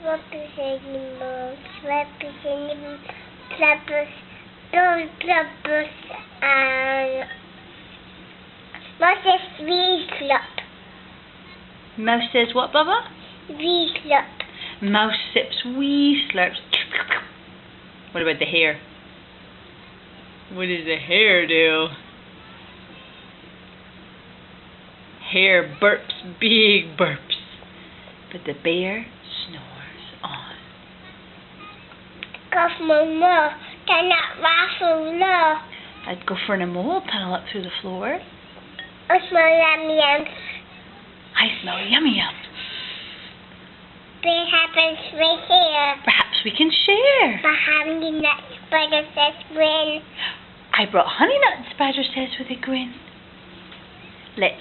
Representing representing flappers, those flappers, and Moses V-slop. Mouse says what, Bubba? V-slop. Mouse sips wee slurps. What about the hare? What does the hare do? Hare burps big burps. But the bear snores on. Go for more, cannot raffle low. I'd go for a mole tunnel up through the floor. I smell yum-yums. I smell yummy yum. What happens right here? Perhaps we can share. But having the nuts, Spider says grin. I brought honey nuts, Badger says with a grin. Let's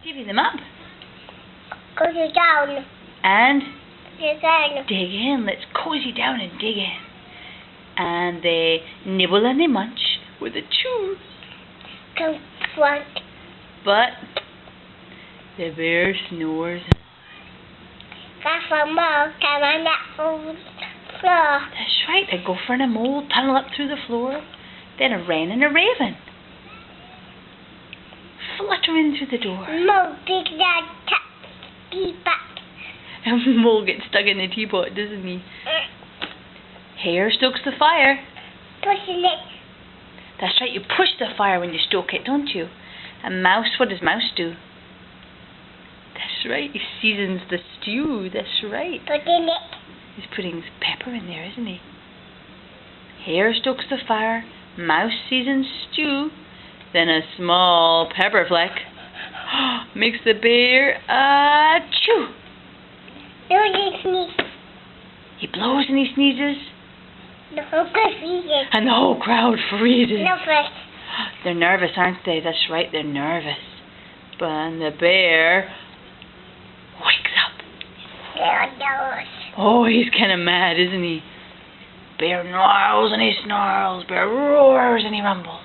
divvy them up. Go down. And Down. dig in. Let's cozy down and dig in. And they nibble and they munch with a chew. Come front. But the bear snores. Go for more, come on that floor. That's right. I go for a mole tunnel up through the floor. Then a wren and a raven flutter in through the door. More big dad tap. Be back. And Mole gets stuck in the teapot, doesn't he? Hare stokes the fire. Pushing it. That's right, you push the fire when you stoke it, don't you? And Mouse, what does Mouse do? That's right, he seasons the stew. That's right. Putting it. He's putting pepper in there, isn't he? Hare stokes the fire. Mouse seasons stew. Then a small pepper fleck makes the bear chew. He blows and he sneezes. The whole crowd freezes. And the whole crowd freezes. No first. They're nervous, aren't they? That's right, they're nervous. But the bear wakes up. There goes. Oh, he's kind of mad, isn't he? Bear gnarls and he snarls. Bear roars and he rumbles.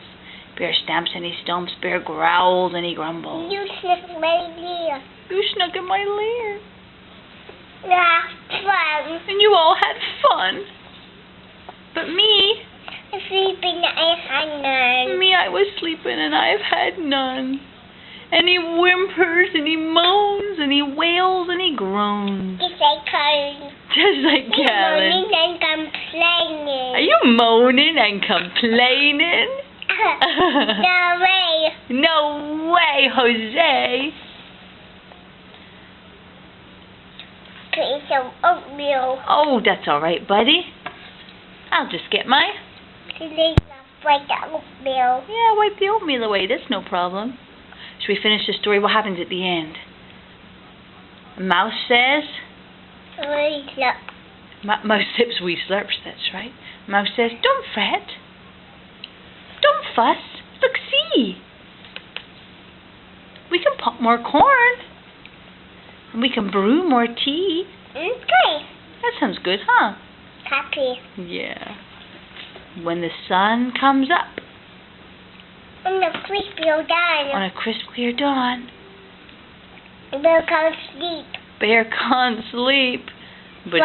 Bear stamps and he stomps. Bear growls and he grumbles. You sniff my ear. You snuck in my lair. That's fun. And you all had fun. But me, Sleeping, I had none. me, I was sleeping and I've had none. And he whimpers and he moans and he wails and he groans. Just like Colin. Just like Callan. Moaning and complaining. Are you moaning and complaining? No way. No way, Jose. Put some oatmeal. Oh, that's all right, buddy. I'll just get my... Please wipe the oatmeal. Yeah, wipe the oatmeal away. That's no problem. Should we finish the story? What happens at the end? Mouse says... Mouse sips wee slurps, that's right. Mouse says, don't fret. Don't fuss. Look, see. We can pop more corn. And we can brew more tea. Okay. That sounds good, huh? Happy. Yeah. When the sun comes up On the crisp dawn. on a crisp, clear dawn, Bear can't sleep. Bear can't sleep. But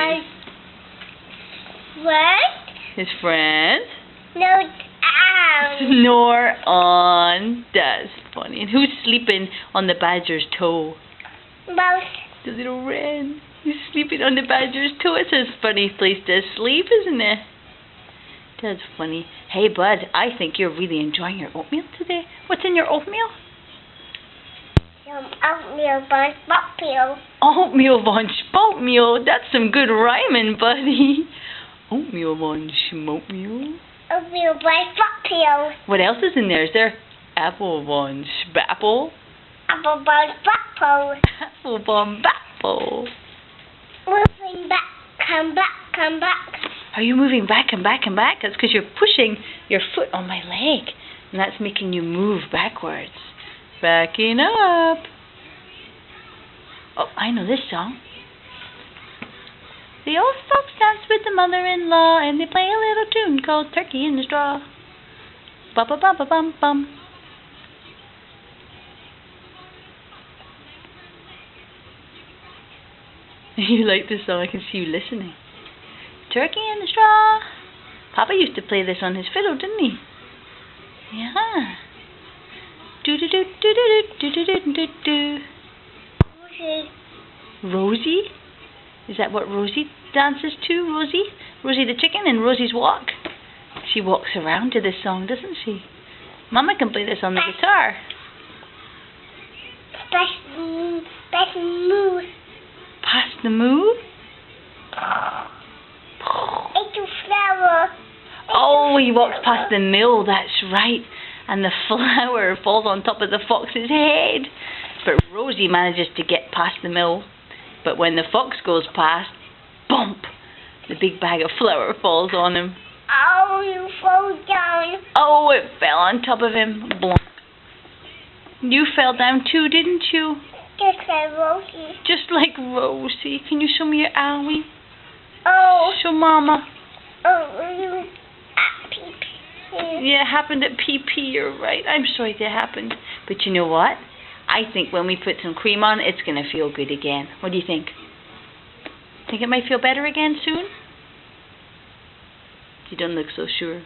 What? his friends No. snore on. That's funny. And who's sleeping on the badger's toe? Mouse. The little wren. He's sleeping on the badger's toe. It's a funny place to sleep, isn't it? That's funny. Hey, bud, I think you're really enjoying your oatmeal today. What's in your oatmeal? Some oatmeal bunch oatmeal. Oatmeal von Spoatmeal. That's some good rhyming, buddy. Oatmeal von Schmoatmeal. Oatmeal bunch oatmeal. What else is in there? Is there apple von Spapple? Apple bunch apple. Apple von Bapple. Moving back. Come back. Come back. Are you moving back and back and back? That's because you're pushing your foot on my leg. And that's making you move backwards. Backing up. Oh, I know this song. The old folks dance with the mother-in-law and they play a little tune called Turkey in the Straw. Ba-ba-ba-ba-bum-bum. You like this song? I can see you listening. Turkey in the straw. Papa used to play this on his fiddle, didn't he? Yeah. Do do do do do do do do do. Rosie? Is that what Rosie dances to? Rosie? Rosie the chicken and Rosie's walk? She walks around to this song, doesn't she? Mama can play this on the guitar. Pass the moo. Pass the moo? It's a flower. Oh, he walks past the mill, that's right. And the flower falls on top of the fox's head. But Rosie manages to get past the mill. But when the fox goes past, bump! The big bag of flour falls on him. Oh, you fall down. Oh, it fell on top of him. Blunk. You fell down too, didn't you? Just like Rosie. Just like Rosie. Can you show me your owie? Oh. Show Mama. Oh, you pee. Yeah, it happened at PP, you're right. I'm sorry that happened. But you know what? I think when we put some cream on, it's going to feel good again. What do you think? Think it might feel better again soon? You don't look so sure.